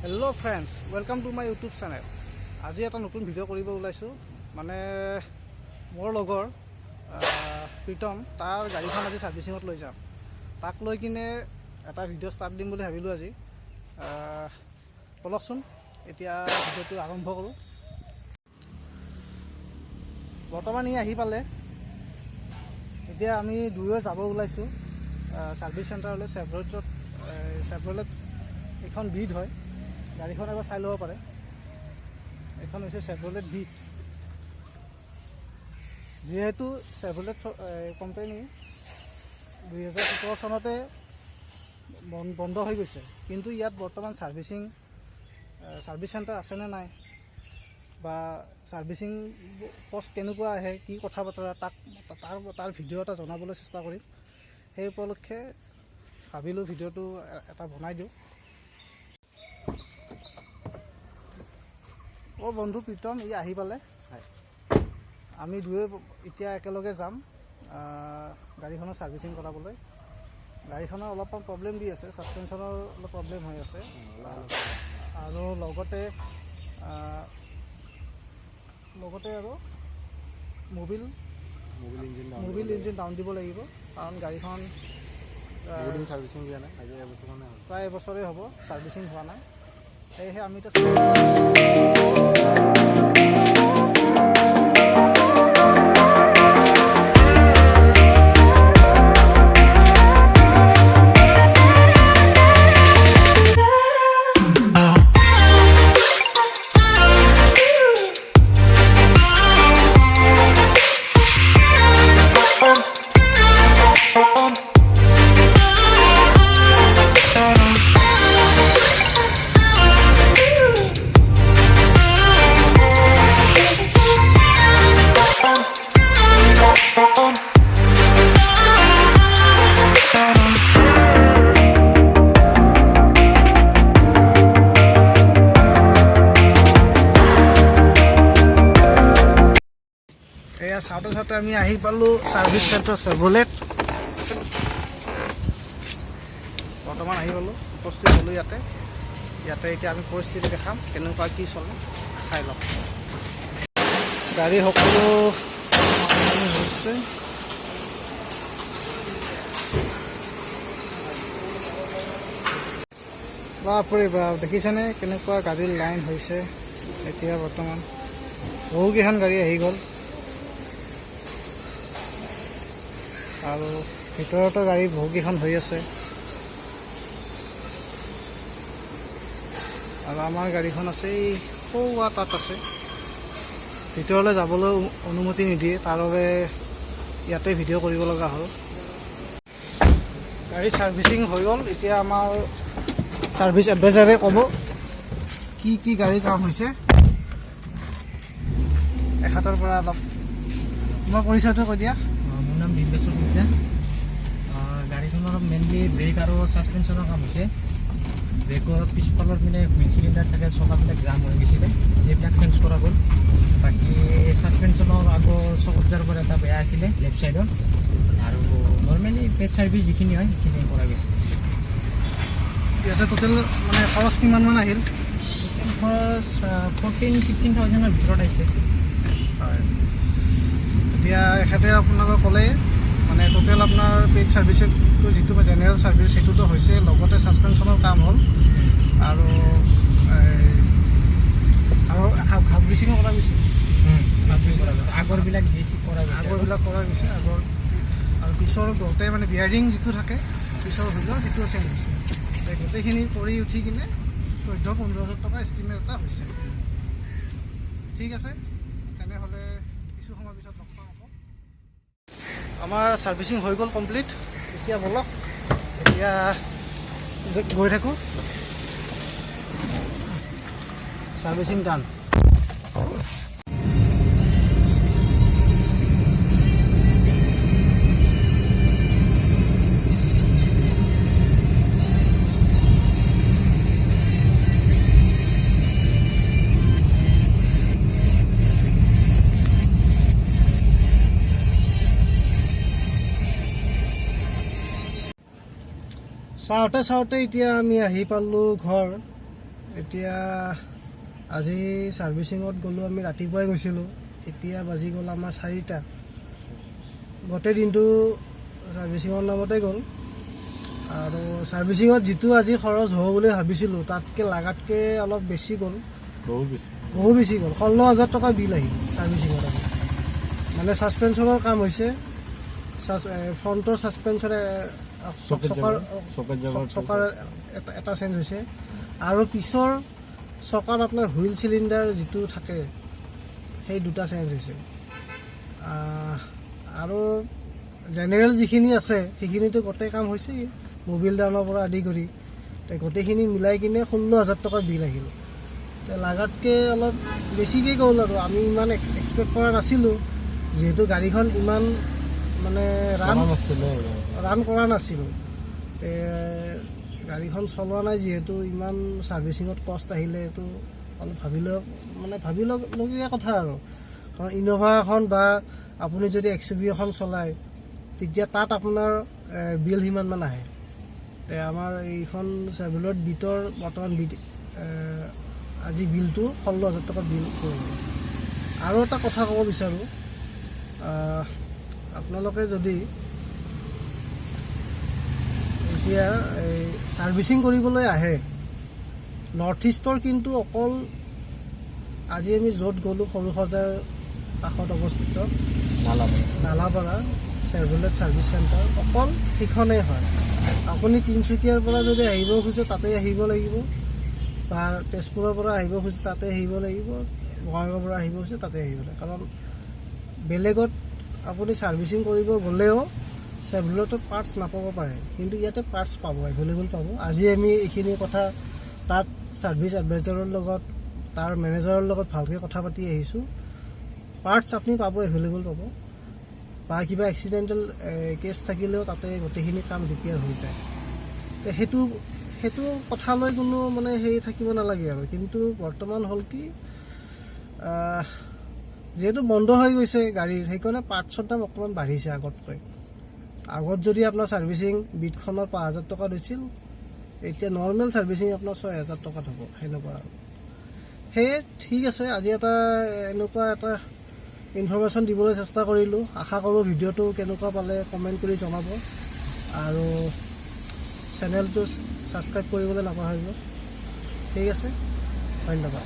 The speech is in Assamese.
Hello friends, welcome to my YouTube channel. আজি এটা নতুন ভিডিও কৰিব ওলাইছো মানে মোৰ লগৰ প্ৰীতম তাৰ গাড়ীখন আজি সাৰ্ভিসিংত লৈ যাম তাক লৈ কিনে এটা ভিডিও ষ্টাৰ্ট দিম বুলি ভাবিলো আজি বলকচোন এতিয়া ভিডিওটো আৰম্ভ কৰো বৰ্তমান ই আহি পালে এতিয়া আমি দুয়ো যাব ওলাইছো সাৰ্ভিস চেণ্টাৰলৈ চেভ্ৰলেট এখন বিড হয় গাড়ীখন এবাৰ চাই ল'ব পাৰে এখন হৈছে চেভ্ৰলেট বিড যেহেতু চেভ্ৰলেট কোম্পানী 2017 চনতে বন্ধ হৈ গৈছে কিন্তু ইয়াত বৰ্তমান সাৰ্ভিস চেণ্টাৰ আছে নে নাই বা সাৰ্ভিসিং পোষ্ট কেনেকুৱা আহে কি কথা বতৰা তাৰ ভিডিও এটা জনাবলৈ চেষ্টা কৰিম সেই উপলক্ষে ভাবিলো ভিডিওটো এটা বনাই দিওঁ ও বন্ধু প্ৰীতম ই আহি পালে আমি দুয়ে এতিয়া একেলগে যাম গাড়ীখনৰ সাৰ্ভিসিং কৰাবলৈ গাড়ীখনৰ অলপ প্ৰবলেম দি আছে সাসপেনশনৰ অলপ প্ৰবলেম হৈ আছে আৰু লগতে আৰু মোবিল ইঞ্জিন ডাউন দিব লাগিব কাৰণ গাড়ীখন সাৰ্ভিসিং দিয়া নাই আজি এবছৰমানে হ'ল প্ৰায় এবছৰে হ'ব সাৰ্ভিসিং হোৱা নাই সেয়েহে আমি চাওঁতে আমি আহি পালো সাৰ্ভিস চেণ্টাৰ চেভ্ৰলেট বৰ্তমান আহি পালো উপস্থিত হলো ইয়াতে এতিয়া আমি পৰিস্থিতি দেখাম কেনেকুৱা কি চলে চাই লওক গাড়ী সকলো হৈছে বাপৰে বাপ দেখিছেনে কেনেকুৱা গাড়ীৰ লাইন হৈছে এতিয়া বৰ্তমান বহুকেইখন গাড়ী আহি গ'ল আৰু ভিতৰতো গাড়ী বহুকেইখন হৈ আছে আৰু আমাৰ গাড়ীখন আছে এই সৌৱা তাত আছে ভিতৰলৈ যাবলৈ অনুমতি নিদিয়ে তাৰ বাবে ইয়াতে ভিডিঅ' কৰিব লগা হ'ল গাড়ী সাৰ্ভিসিং হৈ গ'ল এতিয়া আমাৰ সাৰ্ভিস এডভাইজাৰে ক'ব কি গাড়ীৰ কাম হৈছে এহাতৰ পৰা অলপ তোমাৰ পৰিচয়টো কৈ দিয়া মোৰ নাম দিব্যেশ্বৰ বিদ্যা গাড়ীখনৰ মেইনলি ব্ৰেক আৰু সাসপেনশনৰ কাম হৈছে ব্ৰেকৰ পিছফালৰ পিনে হুইল চিলিণ্ডাৰ থাকে চকাবিলাক জাম হৈ গৈছিলে সেইবিলাক চেঞ্জ কৰা গ'ল বাকী সাসপেনশনৰ আগৰ চকজাৰ পৰা এটা বেয়া আছিলে লেফ্ট ছাইডত আৰু নৰ্মেলি পেড ছাৰ্ভিচ যিখিনি হয় সেইখিনি কৰা গৈছে ইয়াতে টোটেল মানে খৰচ কিমানমান আহিল খৰচ 14,000-15,000ৰ ভিতৰত আহিছে হয় এতিয়া এখেতে আপোনালোকে ক'লে মানে টোটেল আপোনাৰ পেড ছাৰ্ভিচটো যিটো জেনেৰেল ছাৰ্ভিচ সেইটোতো হৈছে লগতে সাসপেনশনৰ কাম হ'ল আৰু সাৰ্ভিসিঙো কৰা গৈছে আগৰবিলাক বেছি কৰা গৈছে আৰু পিছৰ গোটেই মানে বিয়াৰিং যিটো থাকে পিছৰ হুইলৰ সেইটো চেঞ্জ হৈছে গোটেইখিনি কৰি উঠি কিনে 14,000-15,000 টকা এষ্টিমেট এটা হৈছে ঠিক আছে তেনেহ'লে কিছু সময় পিছত লগ পাম আকৌ আমাৰ সাৰ্ভিসিং হৈ গ'ল কমপ্লিট এতিয়া বলক এতিয়া গৈ থাকোঁ সাৰ্ভিসিং ডান চাওঁতে এতিয়া আমি আহি পালোঁ ঘৰ এতিয়া আজি ছাৰ্ভিচিঙত গ'লোঁ, আমি ৰাতিপুৱাই গৈছিলোঁ, এতিয়া বাজি গ'ল আমাৰ 4টা। গোটেই দিনটো ছাৰ্ভিচিঙৰ নামতে গ'ল। আৰু ছাৰ্ভিচিঙত যিটো আজি খৰচ হ'ব বুলি ভাবিছিলোঁ তাতকৈ লাগাতকৈ অলপ বেছি গ'ল, বহু বেছি গ'ল। 16,000 টকা বিল আহিল ছাৰ্ভিচিঙত। মানে ছাছপেনশ্যনৰ কাম হৈছে, ফ্ৰণ্টৰ ছাছপেনশ্যন চকাৰ এটা চেঞ্জ হৈছে, আৰু পিছৰ চকাত আপোনাৰ হুইল চিলিণ্ডাৰ যিটো থাকে সেই 2টা চেঞ্জ হৈছে। আৰু জেনেৰেল যিখিনি আছে সেইখিনিতো গোটেই কাম হৈছে, মবিল ডাউনৰ পৰা আদি কৰি গোটেইখিনি মিলাই কিনে 16,000 টকা বিল আহিল। লাগাতকৈ অলপ বেছিকৈ গ'ল আৰু আমি ইমান এক্সপেক্ট কৰা নাছিলোঁ, যিহেতু গাড়ীখন ইমান মানে ৰান কৰা নাছিলোঁ। গাড়ীখন চলোৱা নাই যিহেতু ইমান ছাৰ্ভিচিঙত কষ্ট আহিলে এইটো অলপ ভাবিলগীয়া কথা আৰু। কাৰণ ইন'ভা এখন বা আপুনি যদি XUV এখন চলায় তেতিয়া তাত আপোনাৰ বিল সিমানমান আহে। আমাৰ এইখন চেভ্ৰলেট বিটৰ বৰ্তমান আজি বিলটো 16,000 টকা বিল কৰিল। আৰু এটা কথা ক'ব বিচাৰোঁ, আপোনালোকে যদি এতিয়া এই ছাৰ্ভিচিং কৰিবলৈ আহে নৰ্থ ইষ্টৰ, কিন্তু অকল আজি আমি য'ত গ'লোঁ সৰুসজাৰ কাষত অৱস্থিত নালাপাৰা চেভ্ৰলেট ছাৰ্ভিচ চেণ্টাৰ, অকল সেইখনেই হয়। আপুনি তিনিচুকীয়াৰ পৰা যদি আহিব খোজে তাতে আহিব লাগিব, বা তেজপুৰৰ পৰা আহিব খোজে তাতে আহিব লাগিব, বঙাইগাঁৱৰ পৰা আহিব খোজে তাতে আহিব লাগিব। কাৰণ বেলেগত আপুনি ছাৰ্ভিচিং কৰিব গ'লেও চেভ্ৰলেটত পাৰ্টছ নাপাব পাৰে, কিন্তু ইয়াতে পাৰ্টছ পাব, এভেইলেবল পাব। আজি আমি এইখিনি কথা তাত ছাৰ্ভিচ এডভাইজাৰৰ লগত, তাৰ মেনেজাৰৰ লগত ভালকৈ কথা পাতি আহিছোঁ। পাৰ্টছ আপুনি পাব, এভেইলেবল পাব, বা কিবা এক্সিডেণ্টেল কেছ থাকিলেও তাতে গোটেইখিনি কাম ৰিপেয়াৰ হৈ যায়। সেইটো কথালৈ কোনো মানে হেৰি থাকিব নালাগে আৰু। কিন্তু বৰ্তমান হ'ল কি, যিহেতু বন্ধ হৈ গৈছে গাড়ীৰ, সেইকাৰণে পাৰ্টছৰ দাম অকণমান বাঢ়িছে আগতকৈ। আগত যদি আপোনাৰ ছাৰ্ভিচিং বিটখনৰ 5,000 টকা হৈছিল, এতিয়া নৰ্মেল ছাৰ্ভিচিং আপোনাৰ 6,000 টকাত হ'ব, সেনেকুৱা আৰু। সেয়ে ঠিক আছে, আজি এনেকুৱা এটা ইনফৰমেশ্যন দিবলৈ চেষ্টা কৰিলোঁ। আশা কৰোঁ ভিডিঅ'টো কেনেকুৱা পালে কমেণ্ট কৰি জনাব, আৰু চেনেলটো ছাবস্ক্ৰাইব কৰিবলৈ নাপাহৰিব। ঠিক আছে, ধন্যবাদ।